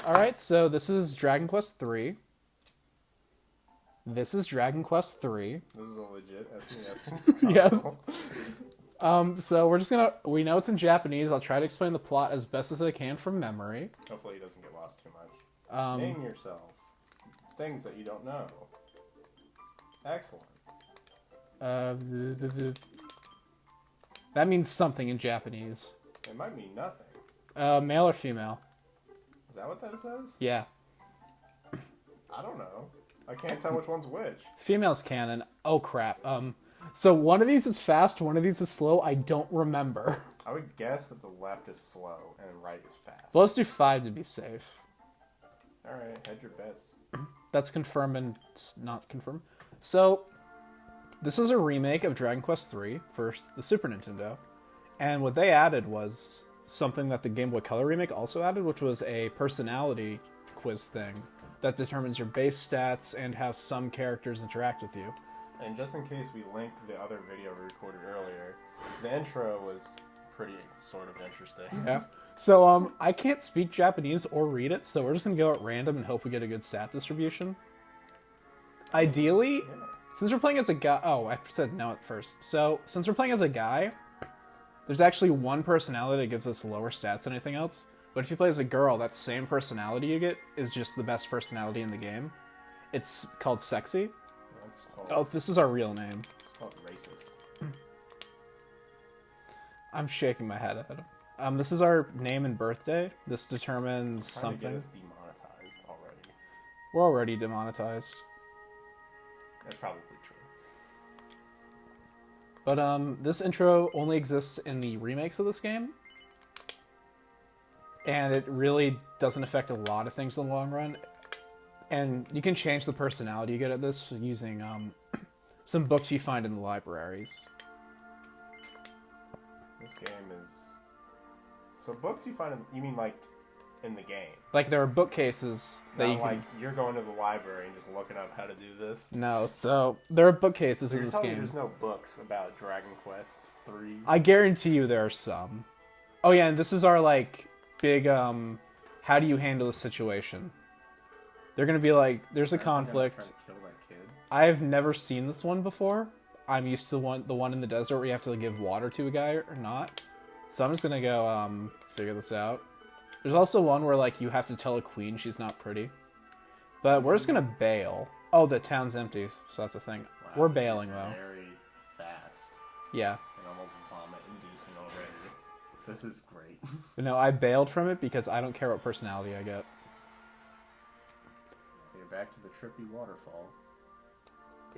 Alright, so this is Dragon Quest 3. This is Dragon Quest 3. This is a legit SNES Yes. console. So we're just gonna... We know it's in Japanese. I'll try to explain the plot as best as I can from memory. Hopefully he doesn't get lost too much. Name yourself. Things that you don't know. Excellent. That means something in Japanese. It might mean nothing. Male or female? Is that what that says? Yeah. I don't know. I can't tell which one's which. Female's canon. Oh, crap. So one of these is fast, one of these is slow. I don't remember. I would guess that the left is slow and the right is fast. Well, let's do 5 to be safe. Alright, hedge your bets. That's confirm and not confirm. So, this is a remake of Dragon Quest III for the Super Nintendo. And what they added was something that the Game Boy Color remake also added, which was a personality quiz thing that determines your base stats and how some characters interact with you. And just in case we link the other video we recorded earlier, the intro was pretty sort of interesting. Yeah. So, I can't speak Japanese or read it, so we're just gonna go at random and hope we get a good stat distribution. Ideally, Yeah. since we're playing as a guy... Oh, I said no at first. So, since we're playing as a guy, there's actually one personality that gives us lower stats than anything else. But if you play as a girl, that same personality you get is just the best personality in the game. It's called Sexy. That's called, Oh, this is our real name. it's called racist. I'm shaking my head at him. This is our name and birthday. This determines Trying to get something. us demonetized already. We're already demonetized. That's probably true. But this intro only exists in the remakes of this game. And it really doesn't affect a lot of things in the long run. And you can change the personality you get at this using some books you find in the libraries. This game is... So books you find, you mean like in the game? Like there are bookcases that Not you like can... you're going to the library and just looking up how to do this? No, so there are bookcases So in you're this telling me game. there's no books about Dragon Quest 3? I guarantee you there are some. Oh yeah, and this is our like big how do you handle a situation? They're gonna be like, there's a conflict. Trying to kill that kid. I've never seen this one before. I'm used to the one in the desert where you have to give water to a guy or not. So I'm just gonna go figure this out. There's also one where like you have to tell a queen she's not pretty. But we're just gonna bail. Oh, the town's empty, so that's a thing. Wow, We're this bailing is though. Very fast Yeah. and almost vomit-inducing already. This is great. But no, I bailed from it because I don't care what personality I get. You're back to the trippy waterfall.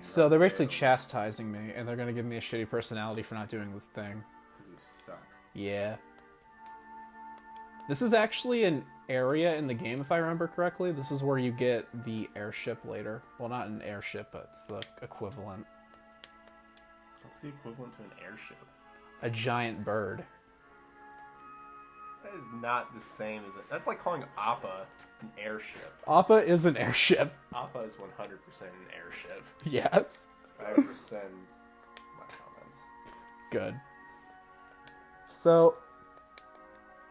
So they're basically chastising me, and they're gonna give me a shitty personality for not doing the thing. Because you suck. Yeah. This is actually an area in the game, if I remember correctly. This is where you get the airship later. Well, not an airship, but it's the equivalent. What's the equivalent to an airship? A giant bird. That is not the same as it. That's like calling Appa an airship. Appa is an airship. Appa is 100% an airship. Yes. I rescind my comments. Good. So,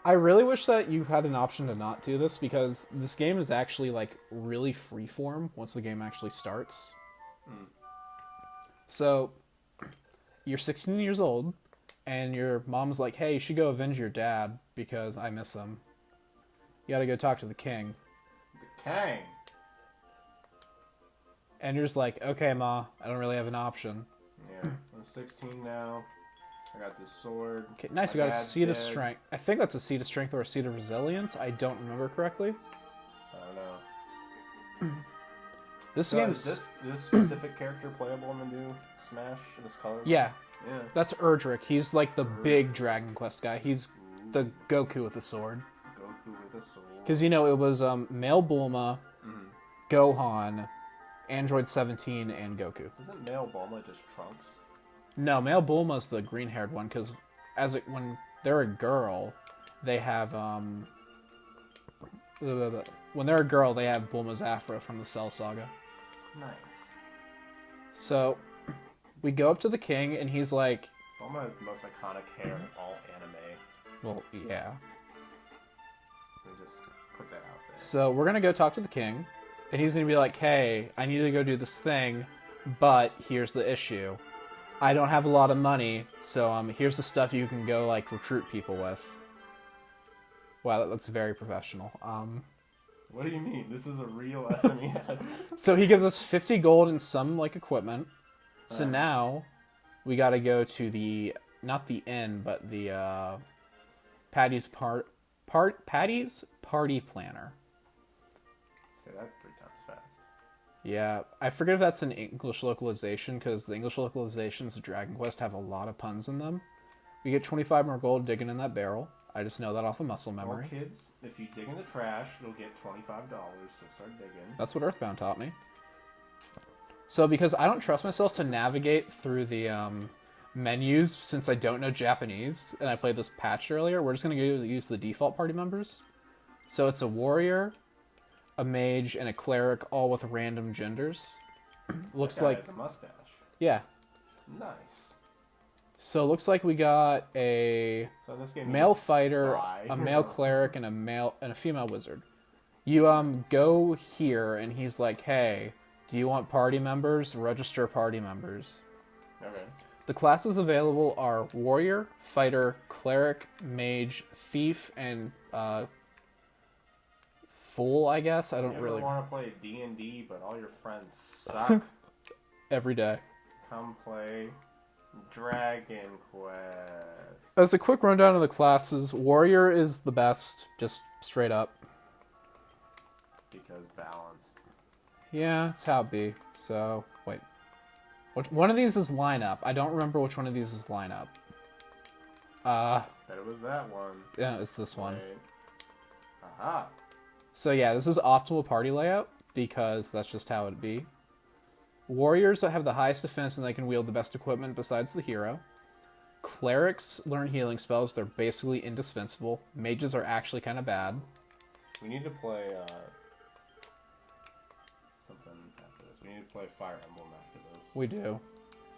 I really wish that you had an option to not do this, because this game is actually, like, really freeform once the game actually starts. So, you're 16 years old, and your mom's like, hey, you should go avenge your dad, because I miss him. You gotta go talk to the king. The Kang. And you're just like, okay, Ma, I don't really have an option. Yeah, I'm 16 now. I got this sword. Okay, nice, we My got a dad's seed of dead. strength. I think that's a seed of strength or a seed of resilience. I don't remember correctly. I don't know. This So game's... is this specific character playable in the new Smash? This color? Yeah, Yeah. that's Erdrick. He's like the big Dragon Quest guy. He's the Goku with the sword. Goku with a sword. Because, you know, it was male Bulma, Gohan, Android 17, and Goku. Isn't male Bulma just Trunks? No, male Bulma's the green-haired one, because when they're a girl, they have, when they're a girl, they have Bulma's afro from the Cell Saga. Nice. So, we go up to the king, and he's like, Bulma has the most iconic hair in all anime. well, yeah. They just put that out there. So we're gonna go talk to the king, and he's gonna be like, "Hey, I need to go do this thing, but here's the issue. I don't have a lot of money, so here's the stuff you can go like recruit people with." Wow, that looks very professional. What do you mean? This is a real SNES. So he gives us 50 gold and some like equipment. So now we got to go to the not the inn, but the Patty's Patty's Party Planner. Say that 3 times fast. Yeah, I forget if that's an English localization, because the English localizations of Dragon Quest have a lot of puns in them. We get 25 more gold digging in that barrel. I just know that off of muscle memory. Well, kids, if you dig in the trash, you'll get $25, so start digging. That's what Earthbound taught me. So because I don't trust myself to navigate through the menus since I don't know Japanese, and I played this patch earlier, we're just going to use the default party members. So it's a warrior, a mage, and a cleric, all with random genders. Looks That guy like... has a mustache. Yeah. Nice. So it looks like we got a So in this game, male fighter, die. a male cleric, and a female wizard. You go here, and he's like, "Hey, do you want party members? Register party members." Okay. The classes available are warrior, fighter, cleric, mage, thief, and fool. I guess I don't You really ever want to play D&D, but all your friends suck? every day. Come play Dragon Quest. As a quick rundown of the classes, warrior is the best, just straight up. Because balance. Yeah, it's how it be. So, wait. Which one of these is lineup? I don't remember which one of these is lineup. Bet it was that one. Yeah, it's this one. Wait. Aha. So yeah, this is optimal party layout, because that's just how it'd be. Warriors have the highest defense and they can wield the best equipment besides the hero. Clerics learn healing spells, they're basically indispensable. Mages are actually kind of bad. We need to play something after this. We need to play Fire Emblem after this. We do.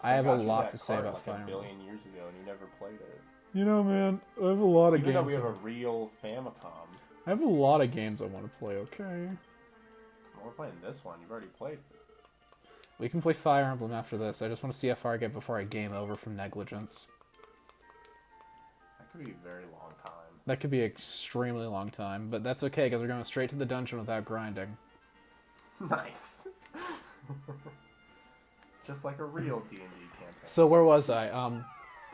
I have a got you lot that to say card about like Fire a Emblem. billion years ago, and you never played it. You know, man, I have a lot of Even though games. we have a real Famicom. I have a lot of games I want to play, okay? Well, we're playing this one. You've already played it. We can play Fire Emblem after this. I just want to see how far I get before I game over from negligence. That could be a very long time. That could be an extremely long time, but that's okay because we're going straight to the dungeon without grinding. Nice. Just like a real D&D campaign. So where was I?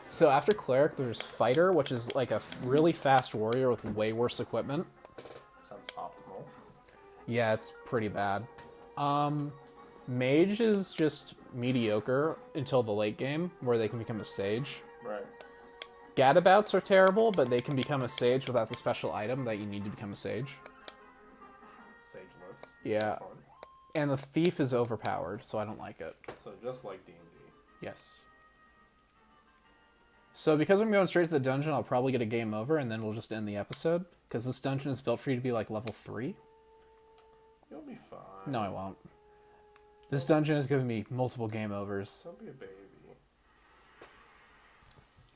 So after cleric, there's fighter, which is like a really fast warrior with way worse equipment. Sounds optimal. Yeah, it's pretty bad. Mage is just mediocre until the late game, where they can become a sage. Right. Gadabouts are terrible, but they can become a sage without the special item that you need to become a sage. Sageless. Yeah. Excellent. And the thief is overpowered, so I don't like it. So just like D&D. Yes. So because I'm going straight to the dungeon, I'll probably get a game over, and then we'll just end the episode. Because this dungeon is built for you to be like level 3. You'll be fine. No, I won't. This dungeon has given me multiple game overs. Don't be a baby.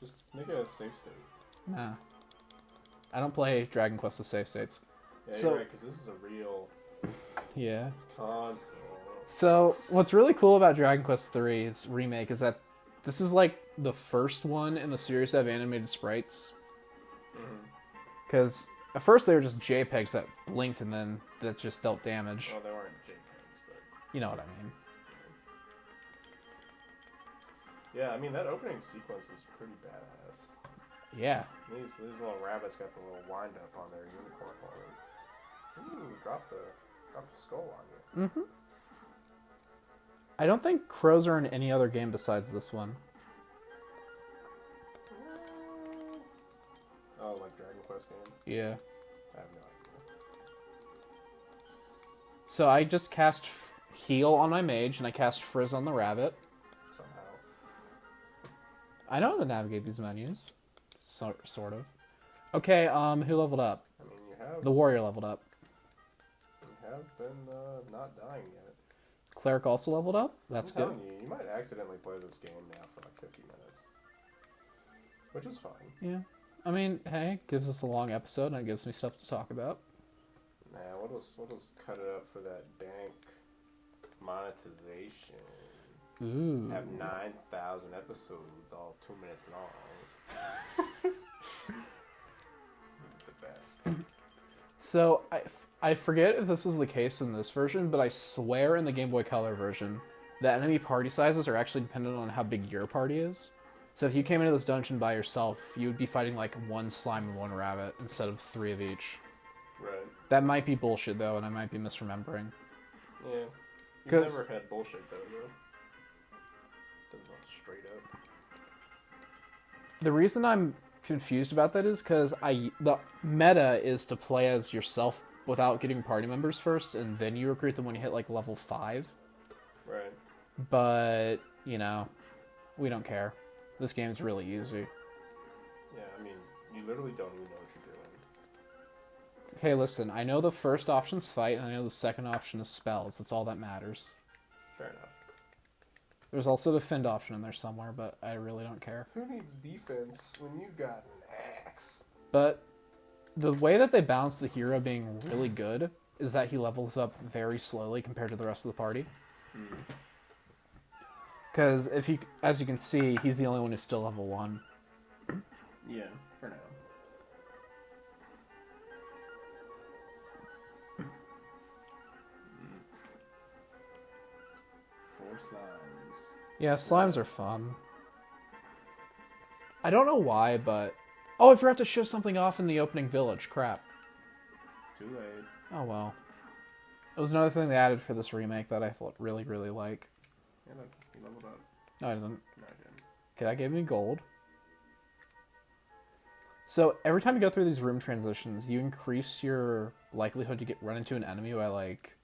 Just make it a safe state. Nah. I don't play Dragon Quest with save states. Yeah, So- you're right, because this is a real Yeah. console. So, what's really cool about Dragon Quest III's remake is that this is like the first one in the series to have animated sprites. Because at first they were just JPEGs that blinked and then that just dealt damage. Well, they weren't JPEGs, but... You know what I mean. Yeah, I mean, that opening sequence was pretty badass. Yeah. These little rabbits got the little wind up on their unicorn horn. Ooh, drop the skull on you. Mm-hmm. I don't think crows are in any other game besides this one. Oh, like Dragon Quest game? Yeah. I have no idea. So I just cast heal on my mage and I cast frizz on the rabbit. Somehow. I know how to navigate these menus. Sort of. Okay, who leveled up? I mean, you have The warrior leveled up. been not dying yet. Cleric also leveled up. That's I'm good. telling you might accidentally play this game now for like 50 minutes. Which is fine. Yeah. I mean, hey, gives us a long episode and it gives me stuff to talk about. Man, what else cut it up for that dank monetization? Ooh. Have 9,000 episodes, all 2 minutes long. The best. So, I forget if this is the case in this version, but I swear in the Game Boy Color version, the enemy party sizes are actually dependent on how big your party is. So if you came into this dungeon by yourself, you would be fighting like one slime and one rabbit instead of 3 of each. Right. That might be bullshit though, and I might be misremembering. Yeah. You've never had bullshit though. Straight up. The reason I'm confused about that is because the meta is to play as yourself without getting party members first, and then you recruit them when you hit like level 5. Right. But, you know, we don't care. This game's really easy. Yeah, I mean, you literally don't even know what you're doing. Okay, listen, I know the first option's fight, and I know the second option is spells. That's all that matters. Fair enough. There's also the defend option in there somewhere, but I really don't care. Who needs defense when you got an axe? But the way that they balance the hero being really good is that he levels up very slowly compared to the rest of the party. Because as you can see, he's the only one who's still level 1. Yeah, for now. Four slimes. Yeah, slimes are fun. I don't know why, but... Oh, I forgot to show something off in the opening village. Crap. Too late. Oh, well. It was another thing they added for this remake that I really, really like. Yeah, look, you leveled up. No, I didn't. No, I didn't. Okay, that gave me gold. So, every time you go through these room transitions, you increase your likelihood to run into an enemy by, like...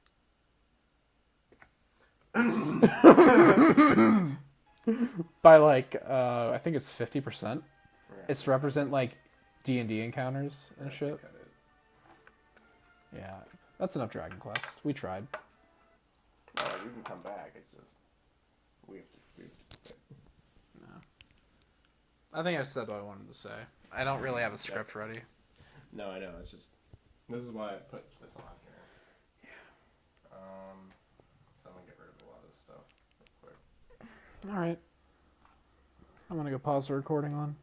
by, like, I think it's 50%. Yeah. It's to represent, like, D&D encounters and Yeah, shit. cut it. Yeah, that's enough Dragon Quest. We tried. You can come back. It's just we have to. No. I think I said what I wanted to say. I don't really have a script ready. No, I know. It's just this is why I put this on here. Yeah. I'm gonna get rid of a lot of this stuff real quick. All right. I'm gonna go pause the recording on.